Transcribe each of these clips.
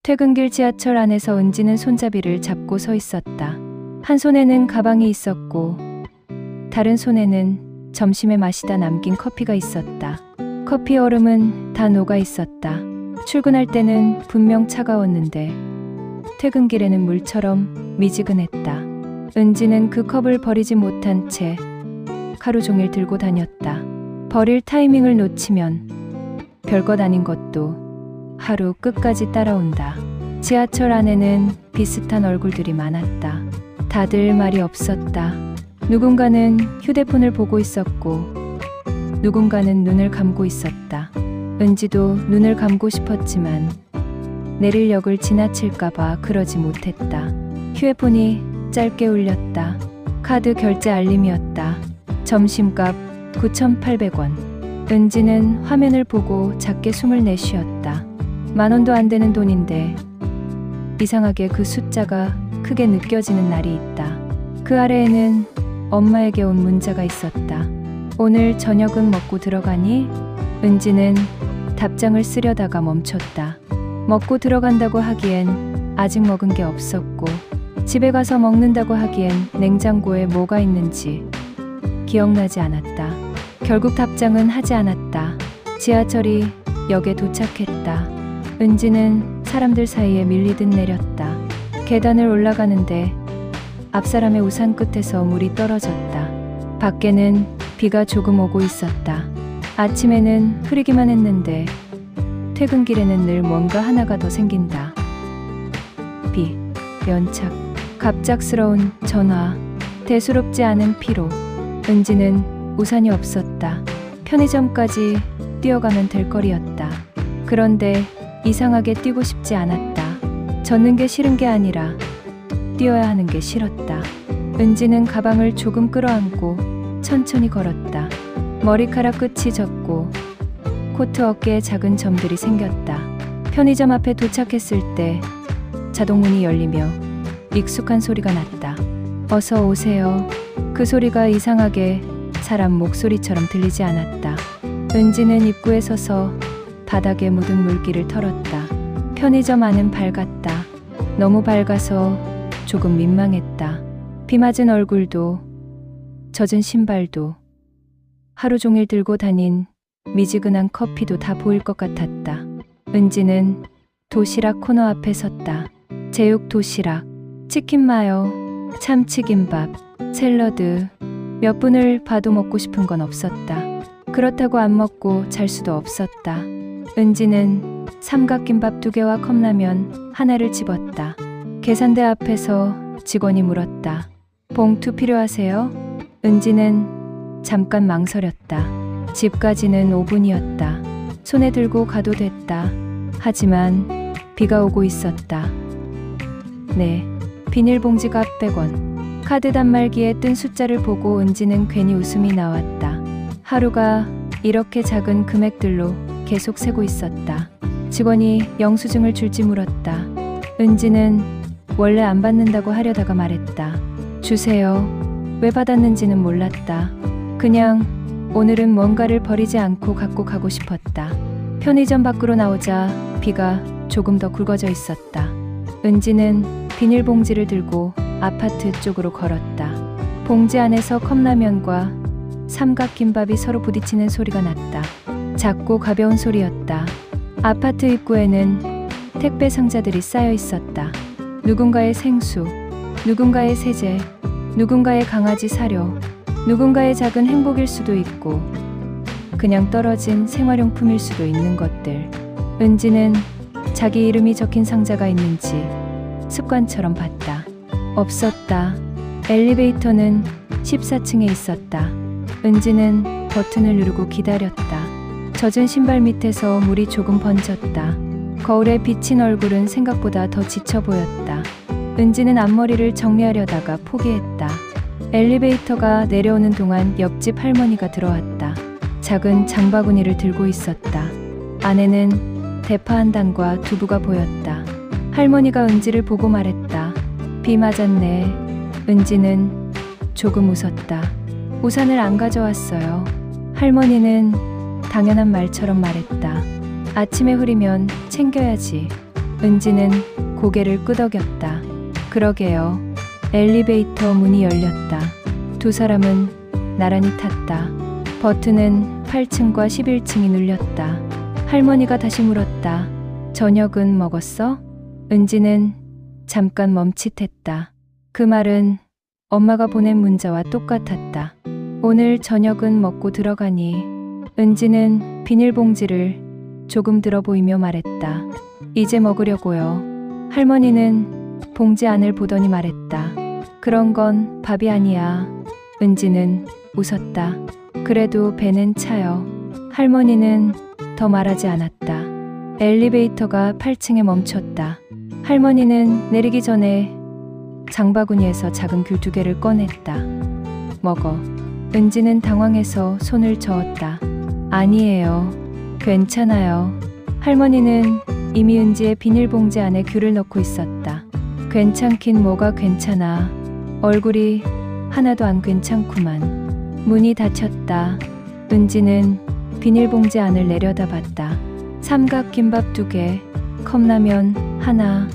퇴근길 지하철 안에서 은지는 손잡이를 잡고 서 있었다. 한 손에는 가방이 있었고 다른 손에는 점심에 마시다 남긴 커피가 있었다. 커피 얼음은 다 녹아 있었다. 출근할 때는 분명 차가웠는데 퇴근길에는 물처럼 미지근했다. 은지는 그 컵을 버리지 못한 채 하루 종일 들고 다녔다. 버릴 타이밍을 놓치면 별것 아닌 것도 하루 끝까지 따라온다. 지하철 안에는 비슷한 얼굴들이 많았다. 다들 말이 없었다. 누군가는 휴대폰을 보고 있었고 누군가는 눈을 감고 있었다. 은지도 눈을 감고 싶었지만 내릴 역을 지나칠까봐 그러지 못했다. 휴대폰이 짧게 울렸다. 카드 결제 알림이었다. 점심값 9,800원. 은지는 화면을 보고 작게 숨을 내쉬었다. 10,000원도 안 되는 돈인데 이상하게 그 숫자가 크게 느껴지는 날이 있다. 그 아래에는 엄마에게 온 문자가 있었다. 오늘 저녁은 먹고 들어가니? 은지는 답장을 쓰려다가 멈췄다. 먹고 들어간다고 하기엔 아직 먹은 게 없었고 집에 가서 먹는다고 하기엔 냉장고에 뭐가 있는지 기억나지 않았다. 결국 답장은 하지 않았다. 지하철이 역에 도착했다. 은지는 사람들 사이에 밀리듯 내렸다. 계단을 올라가는데 앞 사람의 우산 끝에서 물이 떨어졌다. 밖에는 비가 조금 오고 있었다. 아침에는 흐리기만 했는데 퇴근길에는 늘 뭔가 하나가 더 생긴다. 비, 연착, 갑작스러운 전화, 대수롭지 않은 피로. 은지는 우산이 없었다. 편의점까지 뛰어가면 될 거리였다. 그런데 이상하게 뛰고 싶지 않았다. 젖는 게 싫은 게 아니라 뛰어야 하는 게 싫었다. 은지는 가방을 조금 끌어안고 천천히 걸었다. 머리카락 끝이 젖고 코트 어깨에 작은 점들이 생겼다. 편의점 앞에 도착했을 때 자동문이 열리며 익숙한 소리가 났다. 어서 오세요. 그 소리가 이상하게 사람 목소리처럼 들리지 않았다. 은지는 입구에 서서 바닥에 묻은 물기를 털었다. 편의점 안은 밝았다. 너무 밝아서 조금 민망했다. 비 맞은 얼굴도 젖은 신발도 하루 종일 들고 다닌 미지근한 커피도 다 보일 것 같았다. 은지는 도시락 코너 앞에 섰다. 제육 도시락, 치킨 마요, 참치김밥, 샐러드. 몇 분을 봐도 먹고 싶은 건 없었다. 그렇다고 안 먹고 잘 수도 없었다. 은지는 삼각김밥 2개와 컵라면 하나를 집었다. 계산대 앞에서 직원이 물었다. 봉투 필요하세요? 은지는 잠깐 망설였다. 집까지는 5분이었다. 손에 들고 가도 됐다. 하지만 비가 오고 있었다. 네, 비닐봉지가 100원. 카드 단말기에 뜬 숫자를 보고 은지는 괜히 웃음이 나왔다. 하루가 이렇게 작은 금액들로 계속 새고 있었다. 직원이 영수증을 줄지 물었다. 은지는 원래 안 받는다고 하려다가 말했다. 주세요. 왜 받았는지는 몰랐다. 그냥 오늘은 뭔가를 버리지 않고 갖고 가고 싶었다. 편의점 밖으로 나오자 비가 조금 더 굵어져 있었다. 은지는 비닐봉지를 들고 아파트 쪽으로 걸었다. 봉지 안에서 컵라면과 삼각김밥이 서로 부딪히는 소리가 났다. 작고 가벼운 소리였다. 아파트 입구에는 택배 상자들이 쌓여 있었다. 누군가의 생수, 누군가의 세제, 누군가의 강아지 사료, 누군가의 작은 행복일 수도 있고 그냥 떨어진 생활용품일 수도 있는 것들. 은지는 자기 이름이 적힌 상자가 있는지 습관처럼 봤다. 없었다. 엘리베이터는 14층에 있었다. 은지는 버튼을 누르고 기다렸다. 젖은 신발 밑에서 물이 조금 번졌다. 거울에 비친 얼굴은 생각보다 더 지쳐 보였다. 은지는 앞머리를 정리하려다가 포기했다. 엘리베이터가 내려오는 동안 옆집 할머니가 들어왔다. 작은 장바구니를 들고 있었다. 안에는 대파 한 단과 두부가 보였다. 할머니가 은지를 보고 말했다. 비 맞았네. 은지는 조금 웃었다. 우산을 안 가져왔어요. 할머니는 당연한 말처럼 말했다. 아침에 흐리면 챙겨야지. 은지는 고개를 끄덕였다. 그러게요. 엘리베이터 문이 열렸다. 두 사람은 나란히 탔다. 버튼은 8층과 11층이 눌렸다. 할머니가 다시 물었다. 저녁은 먹었어? 은지는 잠깐 멈칫했다. 그 말은 엄마가 보낸 문자와 똑같았다. 오늘 저녁은 먹고 들어가니? 은지는 비닐봉지를 조금 들어 보이며 말했다. 이제 먹으려고요. 할머니는 봉지 안을 보더니 말했다. 그런 건 밥이 아니야. 은지는 웃었다. 그래도 배는 차요. 할머니는 더 말하지 않았다. 엘리베이터가 8층에 멈췄다. 할머니는 내리기 전에 장바구니에서 작은 귤 2개를 꺼냈다. 먹어. 은지는 당황해서 손을 저었다. 아니에요. 괜찮아요. 할머니는 이미 은지의 비닐봉지 안에 귤을 넣고 있었다. 괜찮긴 뭐가 괜찮아. 얼굴이 하나도 안 괜찮구만. 문이 닫혔다. 은지는 비닐봉지 안을 내려다봤다. 삼각김밥 2개, 컵라면 하나,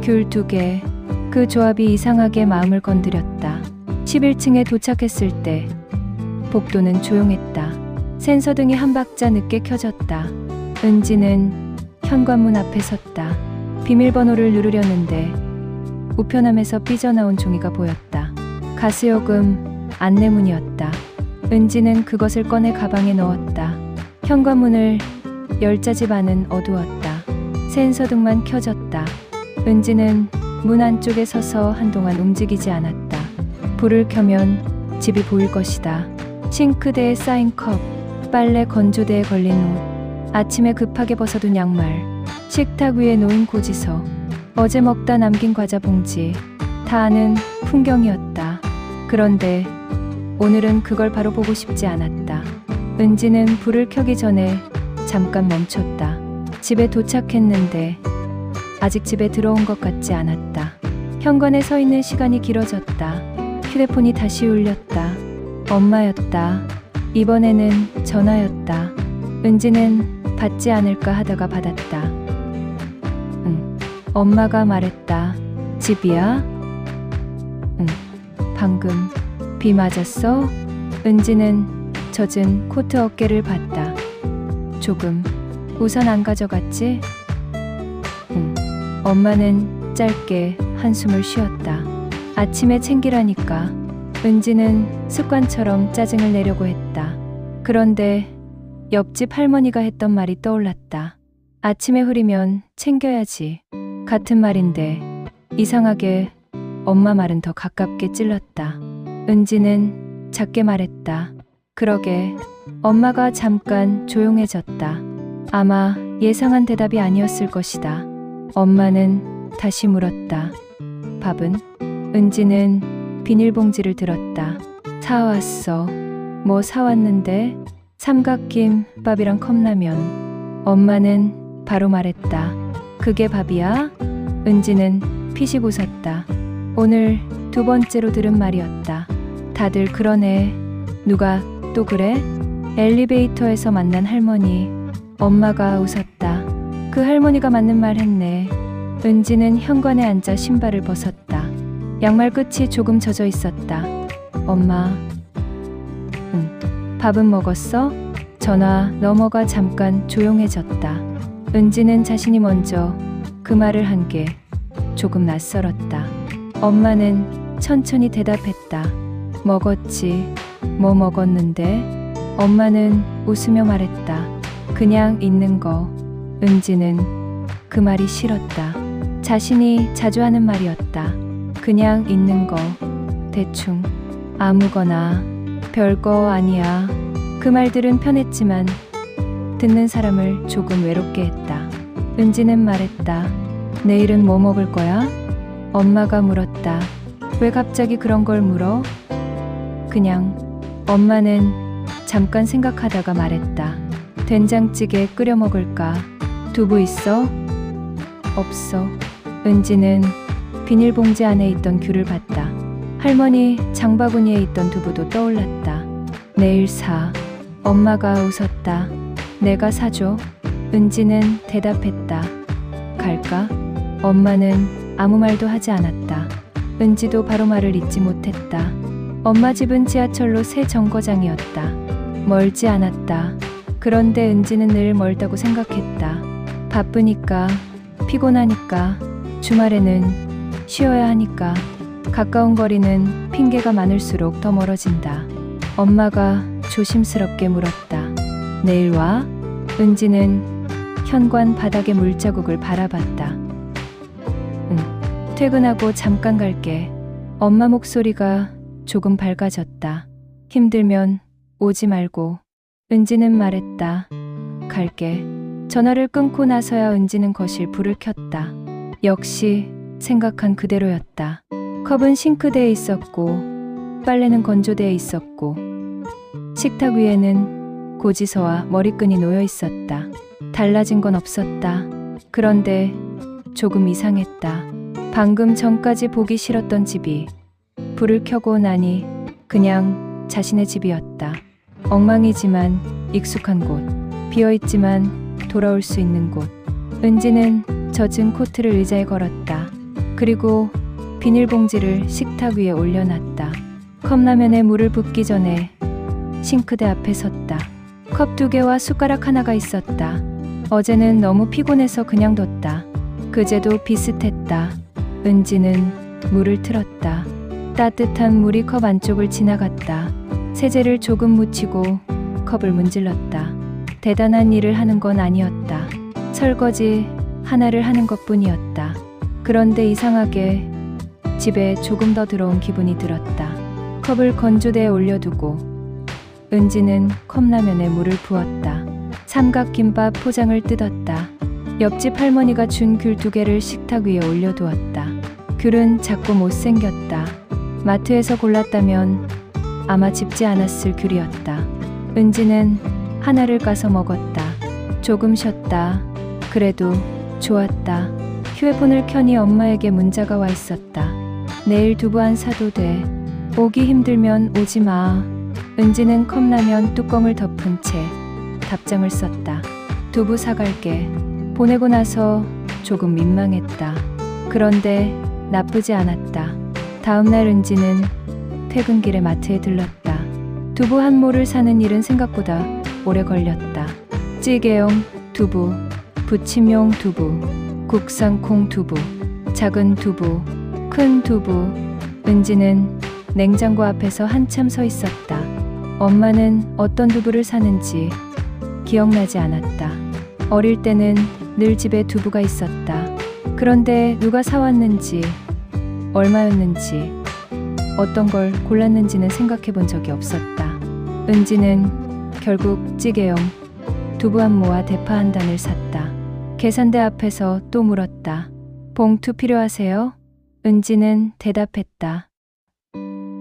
귤 2개. 그 조합이 이상하게 마음을 건드렸다. 11층에 도착했을 때 복도는 조용했다. 센서등이 한 박자 늦게 켜졌다. 은지는 현관문 앞에 섰다. 비밀번호를 누르려는데 우편함에서 삐져나온 종이가 보였다. 가스요금 안내문이었다. 은지는 그것을 꺼내 가방에 넣었다. 현관문을 열자 집 안은 어두웠다. 센서등만 켜졌다. 은지는 문 안쪽에 서서 한동안 움직이지 않았다. 불을 켜면 집이 보일 것이다. 싱크대에 쌓인 컵, 빨래 건조대에 걸린 옷, 아침에 급하게 벗어둔 양말, 식탁 위에 놓인 고지서, 어제 먹다 남긴 과자 봉지, 다 아는 풍경이었다. 그런데 오늘은 그걸 바로 보고 싶지 않았다. 은지는 불을 켜기 전에 잠깐 멈췄다. 집에 도착했는데 아직 집에 들어온 것 같지 않았다. 현관에 서 있는 시간이 길어졌다. 휴대폰이 다시 울렸다. 엄마였다. 이번에는 전화였다. 은지는 받지 않을까 하다가 받았다. 응. 엄마가 말했다. 집이야? 응. 방금 비 맞았어? 은지는 젖은 코트 어깨를 봤다. 조금. 우산 안 가져갔지? 응. 엄마는 짧게 한숨을 쉬었다. 아침에 챙기라니까. 은지는 습관처럼 짜증을 내려고 했다. 그런데 옆집 할머니가 했던 말이 떠올랐다. 아침에 흐리면 챙겨야지. 같은 말인데 이상하게 엄마 말은 더 가깝게 찔렀다. 은지는 작게 말했다. 그러게. 엄마가 잠깐 조용해졌다. 아마 예상한 대답이 아니었을 것이다. 엄마는 다시 물었다. 밥은? 은지는 비닐봉지를 들었다. 사왔어. 뭐 사왔는데? 삼각김밥이랑 컵라면. 엄마는 바로 말했다. 그게 밥이야? 은지는 피식 웃었다. 오늘 2번째로 들은 말이었다. 다들 그러네. 누가 또 그래? 엘리베이터에서 만난 할머니. 엄마가 웃었다. 그 할머니가 맞는 말 했네. 은지는 현관에 앉아 신발을 벗었다. 양말 끝이 조금 젖어 있었다. 엄마. 응. 밥은 먹었어? 전화 넘어가 잠깐 조용해졌다. 은지는 자신이 먼저 그 말을 한 게 조금 낯설었다. 엄마는 천천히 대답했다. 먹었지. 뭐 먹었는데? 엄마는 웃으며 말했다. 그냥 있는 거. 은지는 그 말이 싫었다. 자신이 자주 하는 말이었다. 그냥 있는 거. 대충. 아무거나. 별거 아니야. 그 말들은 편했지만 듣는 사람을 조금 외롭게 했다. 은지는 말했다. 내일은 뭐 먹을 거야? 엄마가 물었다. 왜 갑자기 그런 걸 물어? 그냥. 엄마는 잠깐 생각하다가 말했다. 된장찌개 끓여 먹을까? 두부 있어? 없어. 은지는 비닐봉지 안에 있던 귤을 봤다. 할머니 장바구니에 있던 두부도 떠올랐다. 내일 사. 엄마가 웃었다. 내가 사줘. 은지는 대답했다. 갈까? 엄마는 아무 말도 하지 않았다. 은지도 바로 말을 잇지 못했다. 엄마 집은 지하철로 새 정거장이었다. 멀지 않았다. 그런데 은지는 늘 멀다고 생각했다. 바쁘니까, 피곤하니까, 주말에는 쉬어야 하니까. 가까운 거리는 핑계가 많을수록 더 멀어진다. 엄마가 조심스럽게 물었다. 내일 와? 은지는 현관 바닥의 물자국을 바라봤다. 응. 퇴근하고 잠깐 갈게. 엄마 목소리가 조금 밝아졌다. 힘들면 오지 말고. 은지는 말했다. 갈게. 전화를 끊고 나서야 은지는 거실 불을 켰다. 역시 생각한 그대로였다. 컵은 싱크대에 있었고 빨래는 건조대에 있었고 식탁 위에는 고지서와 머리끈이 놓여 있었다. 달라진 건 없었다. 그런데 조금 이상했다. 방금 전까지 보기 싫었던 집이 불을 켜고 나니 그냥 자신의 집이었다. 엉망이지만 익숙한 곳, 비어있지만 돌아올 수 있는 곳. 은지는 젖은 코트를 의자에 걸었다. 그리고 비닐봉지를 식탁 위에 올려놨다. 컵라면에 물을 붓기 전에 싱크대 앞에 섰다. 컵 2개와 숟가락 하나가 있었다. 어제는 너무 피곤해서 그냥 뒀다. 그제도 비슷했다. 은지는 물을 틀었다. 따뜻한 물이 컵 안쪽을 지나갔다. 세제를 조금 묻히고 컵을 문질렀다. 대단한 일을 하는 건 아니었다. 설거지 하나를 하는 것뿐이었다. 그런데 이상하게 집에 조금 더 들어온 기분이 들었다. 컵을 건조대에 올려두고 은지는 컵라면에 물을 부었다. 삼각김밥 포장을 뜯었다. 옆집 할머니가 준 귤 2개를 식탁 위에 올려두었다. 귤은 작고 못생겼다. 마트에서 골랐다면 아마 집지 않았을 귤이었다. 은지는 하나를 까서 먹었다. 조금 쉬었다. 그래도 좋았다. 휴대폰을 켜니 엄마에게 문자가 와 있었다. 내일 두부 안 사도 돼. 오기 힘들면 오지 마. 은지는 컵라면 뚜껑을 덮은 채 답장을 썼다. 두부 사갈게. 보내고 나서 조금 민망했다. 그런데 나쁘지 않았다. 다음날 은지는 퇴근길에 마트에 들렀다. 두부 한 모를 사는 일은 생각보다 오래 걸렸다. 찌개용 두부, 부침용 두부, 국산콩 두부, 작은 두부, 큰 두부. 은지는 냉장고 앞에서 한참 서 있었다. 엄마는 어떤 두부를 사는지 기억나지 않았다. 어릴 때는 늘 집에 두부가 있었다. 그런데 누가 사왔는지, 얼마였는지, 어떤 걸 골랐는지는 생각해 본 적이 없었다. 은지는 결국 찌개용 두부 한 모와 대파 한 단을 샀다. 계산대 앞에서 또 물었다. 봉투 필요하세요? 은지는 대답했다.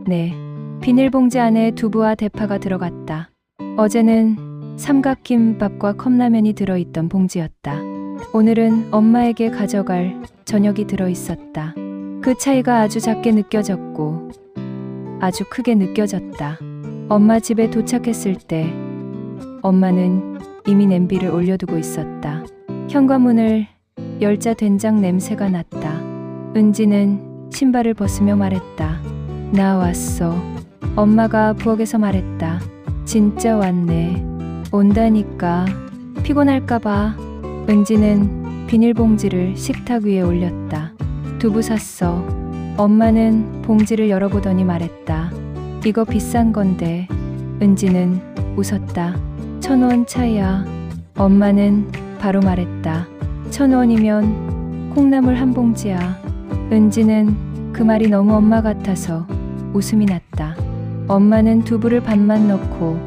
네. 비닐봉지 안에 두부와 대파가 들어갔다. 어제는 삼각김밥과 컵라면이 들어있던 봉지였다. 오늘은 엄마에게 가져갈 저녁이 들어있었다. 그 차이가 아주 작게 느껴졌고 아주 크게 느껴졌다. 엄마 집에 도착했을 때 엄마는 이미 냄비를 올려두고 있었다. 현관문을 열자 된장 냄새가 났다. 은지는 신발을 벗으며 말했다. 나 왔어. 엄마가 부엌에서 말했다. 진짜 왔네. 온다니까. 피곤할까봐. 은지는 비닐봉지를 식탁 위에 올렸다. 두부 샀어. 엄마는 봉지를 열어보더니 말했다. 이거 비싼 건데. 은지는 웃었다. 1,000원 차이야. 엄마는 바로 말했다. 1,000원이면 콩나물 한 봉지야. 은지는 그 말이 너무 엄마 같아서 웃음이 났다. 엄마는 두부를 반만 넣고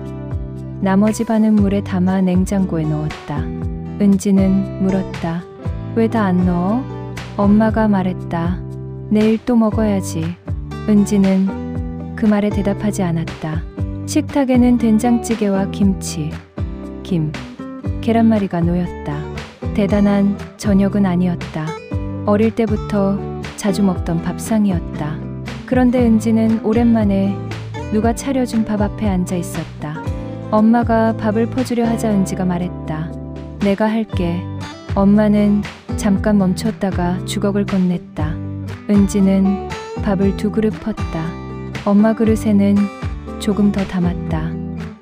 나머지 반은 물에 담아 냉장고에 넣었다. 은지는 물었다. 왜 다 안 넣어? 엄마가 말했다. 내일 또 먹어야지. 은지는 그 말에 대답하지 않았다. 식탁에는 된장찌개와 김치, 김, 계란말이가 놓였다. 대단한 저녁은 아니었다. 어릴 때부터 자주 먹던 밥상이었다. 그런데 은지는 오랜만에 누가 차려준 밥 앞에 앉아 있었다. 엄마가 밥을 퍼주려 하자 은지가 말했다. 내가 할게. 엄마는 잠깐 멈췄다가 주걱을 건넸다. 은지는 밥을 2그릇 펐다. 엄마 그릇에는 조금 더 담았다.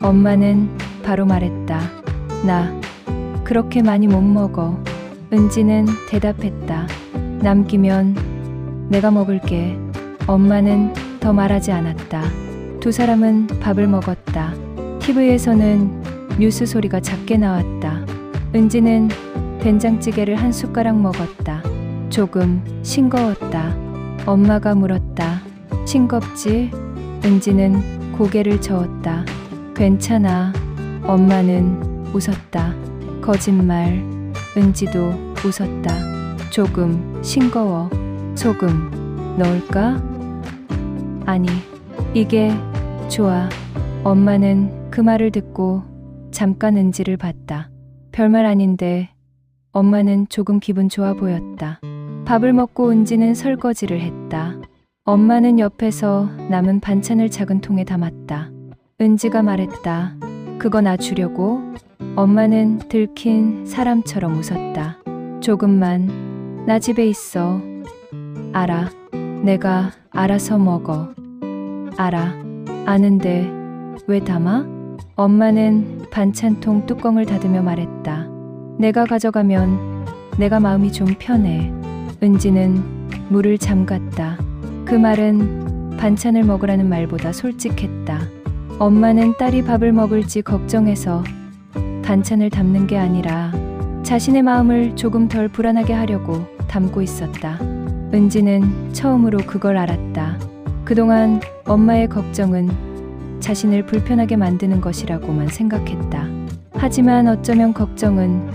엄마는 바로 말했다. 나 그렇게 많이 못 먹어. 은지는 대답했다. 남기면 내가 먹을게. 엄마는 더 말하지 않았다. 두 사람은 밥을 먹었다. TV에서는 뉴스 소리가 작게 나왔다. 은지는 된장찌개를 한 숟가락 먹었다. 조금 싱거웠다. 엄마가 물었다. 싱겁지? 은지는 고개를 저었다. 괜찮아. 엄마는 웃었다. 거짓말. 은지도 웃었다. 조금 싱거워. 소금 넣을까? 아니, 이게 좋아. 엄마는 그 말을 듣고 잠깐 은지를 봤다. 별말 아닌데 엄마는 조금 기분 좋아 보였다. 밥을 먹고 은지는 설거지를 했다. 엄마는 옆에서 남은 반찬을 작은 통에 담았다. 은지가 말했다. 그거 나 주려고? 엄마는 들킨 사람처럼 웃었다. 조금만. 나 집에 있어. 알아. 내가 알아서 먹어. 알아. 아는데 왜 담아? 엄마는 반찬통 뚜껑을 닫으며 말했다. 내가 가져가면 내가 마음이 좀 편해. 은지는 물을 잠갔다. 그 말은 반찬을 먹으라는 말보다 솔직했다. 엄마는 딸이 밥을 먹을지 걱정해서 반찬을 담는 게 아니라 자신의 마음을 조금 덜 불안하게 하려고 담고 있었다. 은지는 처음으로 그걸 알았다. 그동안 엄마의 걱정은 자신을 불편하게 만드는 것이라고만 생각했다. 하지만 어쩌면 걱정은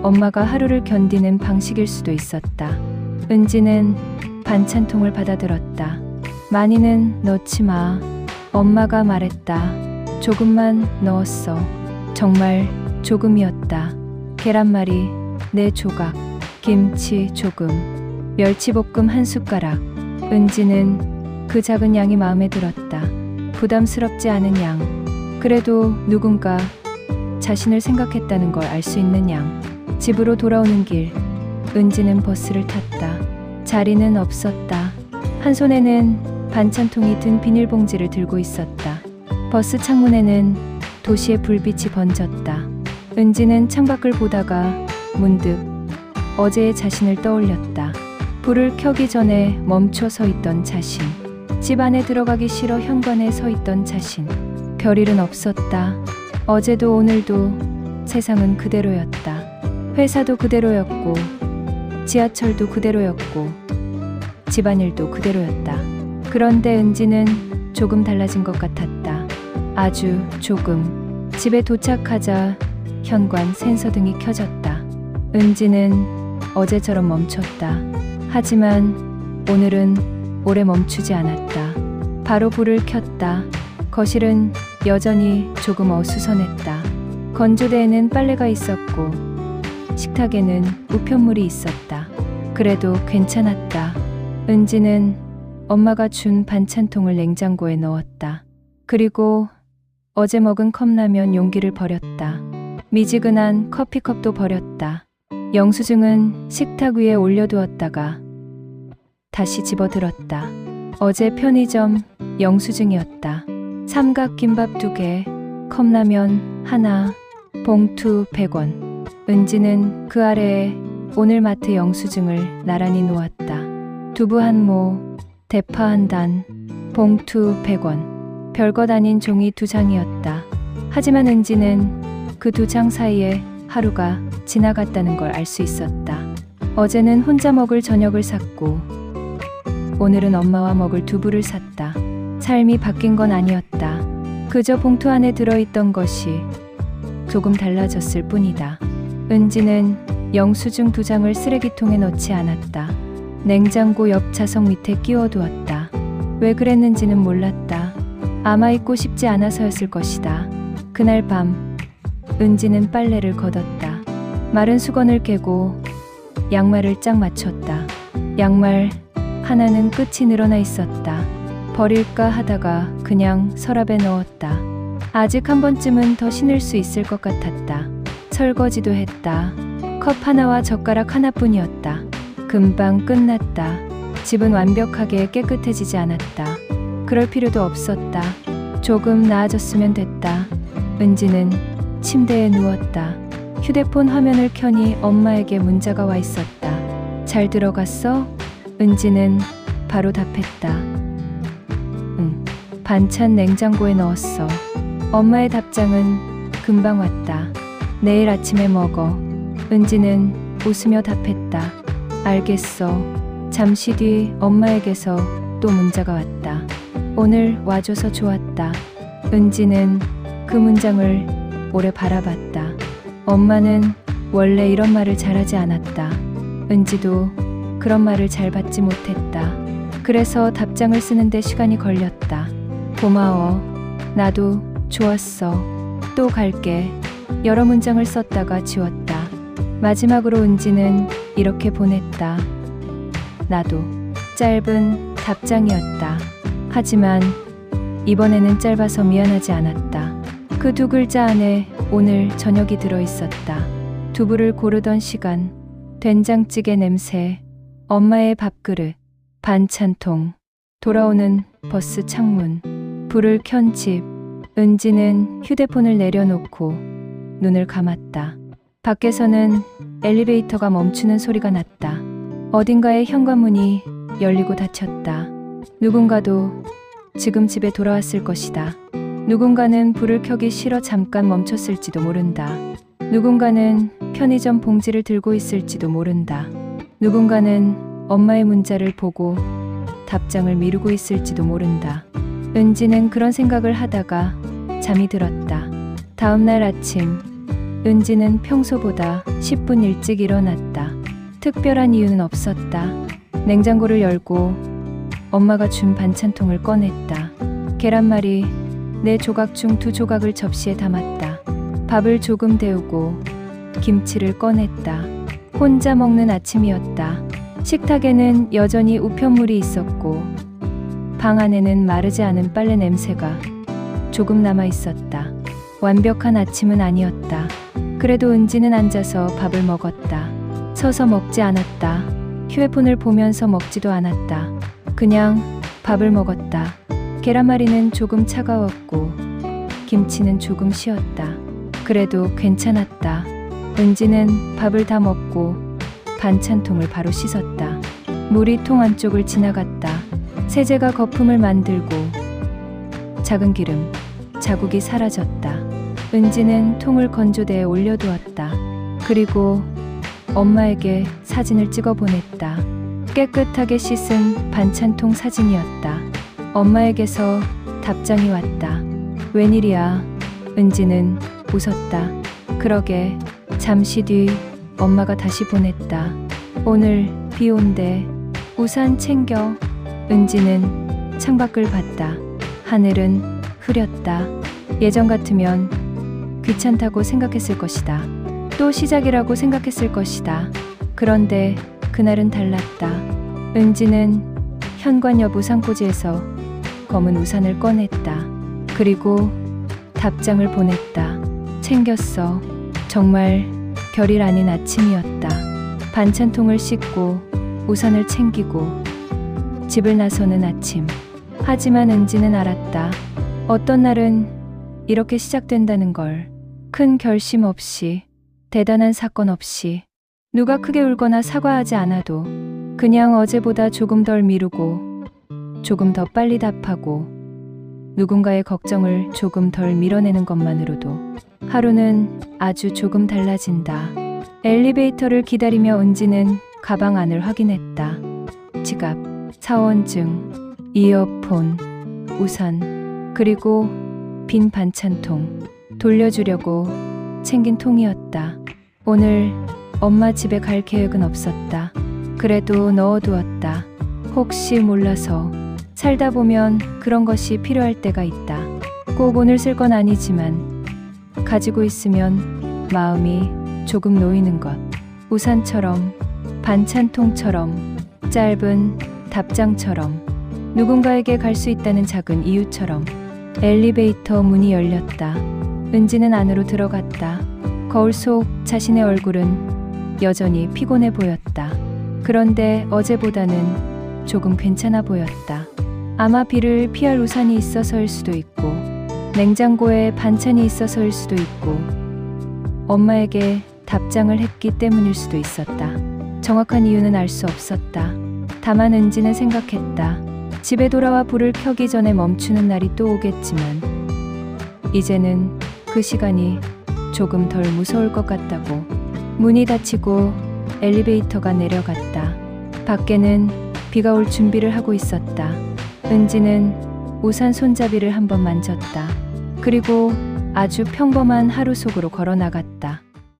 엄마가 하루를 견디는 방식일 수도 있었다. 은지는 반찬통을 받아들었다. 많이는 넣지 마. 엄마가 말했다. 조금만 넣었어. 정말 조금이었다. 계란말이 4조각, 김치 조금, 멸치볶음 1숟가락. 은지는 그 작은 양이 마음에 들었다. 부담스럽지 않은 양. 그래도 누군가 자신을 생각했다는 걸 알 수 있는 양. 집으로 돌아오는 길, 은지는 버스를 탔다. 자리는 없었다. 한 손에는 반찬통이 든 비닐봉지를 들고 있었다. 버스 창문에는 도시의 불빛이 번졌다. 은지는 창밖을 보다가 문득 어제의 자신을 떠올렸다. 불을 켜기 전에 멈춰 서 있던 자신. 집 안에 들어가기 싫어 현관에 서 있던 자신. 별일은 없었다. 어제도 오늘도 세상은 그대로였다. 회사도 그대로였고 지하철도 그대로였고 집안일도 그대로였다. 그런데 은지는 조금 달라진 것 같았다. 아주 조금. 집에 도착하자 현관 센서등이 켜졌다. 은지는 어제처럼 멈췄다. 하지만 오늘은 오래 멈추지 않았다. 바로 불을 켰다. 거실은 여전히 조금 어수선했다. 건조대에는 빨래가 있었고 식탁에는 우편물이 있었다. 그래도 괜찮았다. 은지는 엄마가 준 반찬통을 냉장고에 넣었다. 그리고 어제 먹은 컵라면 용기를 버렸다. 미지근한 커피컵도 버렸다. 영수증은 식탁 위에 올려두었다가 다시 집어들었다. 어제 편의점 영수증이었다. 삼각김밥 2개, 컵라면 하나, 봉투 100원. 은지는 그 아래에 오늘 마트 영수증을 나란히 놓았다. 두부 한 모, 대파 한 단, 봉투 100원. 별것 아닌 종이 2장이었다. 하지만 은지는 그 2장 사이에 하루가 지나갔다는 걸 알 수 있었다. 어제는 혼자 먹을 저녁을 샀고 오늘은 엄마와 먹을 두부를 샀다. 삶이 바뀐 건 아니었다. 그저 봉투 안에 들어있던 것이 조금 달라졌을 뿐이다. 은지는 영수증 2장을 쓰레기통에 넣지 않았다. 냉장고 옆 자석 밑에 끼워두었다. 왜 그랬는지는 몰랐다. 아마 잊고 싶지 않아서였을 것이다. 그날 밤 은지는 빨래를 걷었다. 마른 수건을 깨고 양말을 짝 맞췄다. 양말 하나는 끝이 늘어나 있었다. 버릴까 하다가 그냥 서랍에 넣었다. 아직 한 번쯤은 더 신을 수 있을 것 같았다. 설거지도 했다. 컵 하나와 젓가락 하나뿐이었다. 금방 끝났다. 집은 완벽하게 깨끗해지지 않았다. 그럴 필요도 없었다. 조금 나아졌으면 됐다. 은지는 침대에 누웠다. 휴대폰 화면을 켜니 엄마에게 문자가 와 있었다. 잘 들어갔어? 은지는 바로 답했다. 응. 반찬 냉장고에 넣었어. 엄마의 답장은 금방 왔다. 내일 아침에 먹어. 은지는 웃으며 답했다. 알겠어. 잠시 뒤 엄마에게서 또 문자가 왔다. 오늘 와줘서 좋았다. 은지는 그 문장을 오래 바라봤다. 엄마는 원래 이런 말을 잘하지 않았다. 은지도 그런 말을 잘 받지 못했다. 그래서 답장을 쓰는데 시간이 걸렸다. 고마워. 나도 좋았어. 또 갈게. 여러 문장을 썼다가 지웠다. 마지막으로 은지는 이렇게 보냈다. 나도. 짧은 답장이었다. 하지만 이번에는 짧아서 미안하지 않았다. 그 두 글자 안에 오늘 저녁이 들어있었다. 두부를 고르던 시간, 된장찌개 냄새, 엄마의 밥그릇, 반찬통, 돌아오는 버스 창문, 불을 켠 집. 은지는 휴대폰을 내려놓고 눈을 감았다. 밖에서는 엘리베이터가 멈추는 소리가 났다. 어딘가에 현관문이 열리고 닫혔다. 누군가도 지금 집에 돌아왔을 것이다. 누군가는 불을 켜기 싫어 잠깐 멈췄을지도 모른다. 누군가는 편의점 봉지를 들고 있을지도 모른다. 누군가는 엄마의 문자를 보고 답장을 미루고 있을지도 모른다. 은지는 그런 생각을 하다가 잠이 들었다. 다음 날 아침, 은지는 평소보다 10분 일찍 일어났다. 특별한 이유는 없었다. 냉장고를 열고 엄마가 준 반찬통을 꺼냈다. 계란말이 4조각 중 2조각을 접시에 담았다. 밥을 조금 데우고 김치를 꺼냈다. 혼자 먹는 아침이었다. 식탁에는 여전히 우편물이 있었고 방 안에는 마르지 않은 빨래 냄새가 조금 남아 있었다. 완벽한 아침은 아니었다. 그래도 은지는 앉아서 밥을 먹었다. 서서 먹지 않았다. 휴대폰을 보면서 먹지도 않았다. 그냥 밥을 먹었다. 계란말이는 조금 차가웠고 김치는 조금 쉬었다. 그래도 괜찮았다. 은지는 밥을 다 먹고 반찬통을 바로 씻었다. 물이 통 안쪽을 지나갔다. 세제가 거품을 만들고 작은 기름 자국이 사라졌다. 은지는 통을 건조대에 올려두었다. 그리고 엄마에게 사진을 찍어 보냈다. 깨끗하게 씻은 반찬통 사진이었다. 엄마에게서 답장이 왔다. 웬일이야? 은지는 웃었다. 그러게. 잠시 뒤 엄마가 다시 보냈다. 오늘 비 온대. 우산 챙겨. 은지는 창밖을 봤다. 하늘은 흐렸다. 예전 같으면 귀찮다고 생각했을 것이다. 또 시작이라고 생각했을 것이다. 그런데 그날은 달랐다. 은지는 현관 옆 우산꽂이에서 검은 우산을 꺼냈다. 그리고 답장을 보냈다. 챙겼어. 정말 별일 아닌 아침이었다. 반찬통을 씻고 우산을 챙기고 집을 나서는 아침. 하지만 은지는 알았다. 어떤 날은 이렇게 시작된다는 걸. 큰 결심 없이, 대단한 사건 없이, 누가 크게 울거나 사과하지 않아도 그냥 어제보다 조금 덜 미루고 조금 더 빨리 답하고 누군가의 걱정을 조금 덜 밀어내는 것만으로도 하루는 아주 조금 달라진다. 엘리베이터를 기다리며 은지는 가방 안을 확인했다. 지갑, 사원증, 이어폰, 우산, 그리고 빈 반찬통. 돌려주려고 챙긴 통이었다. 오늘 엄마 집에 갈 계획은 없었다. 그래도 넣어두었다. 혹시 몰라서. 살다 보면 그런 것이 필요할 때가 있다. 꼭 오늘 쓸 건 아니지만 가지고 있으면 마음이 조금 놓이는 것. 우산처럼, 반찬통처럼, 짧은 답장처럼, 누군가에게 갈 수 있다는 작은 이유처럼. 엘리베이터 문이 열렸다. 은지는 안으로 들어갔다. 거울 속 자신의 얼굴은 여전히 피곤해 보였다. 그런데 어제보다는 조금 괜찮아 보였다. 아마 비를 피할 우산이 있어서일 수도 있고, 냉장고에 반찬이 있어서일 수도 있고, 엄마에게 답장을 했기 때문일 수도 있었다. 정확한 이유는 알 수 없었다. 다만 은지는 생각했다. 집에 돌아와 불을 켜기 전에 멈추는 날이 또 오겠지만, 이제는 그 시간이 조금 덜 무서울 것 같다고. 문이 닫히고 엘리베이터가 내려갔다. 밖에는 비가 올 준비를 하고 있었다. 은지는 우산 손잡이를 한번 만졌다. 그리고 아주 평범한 하루 속으로 걸어 나갔다.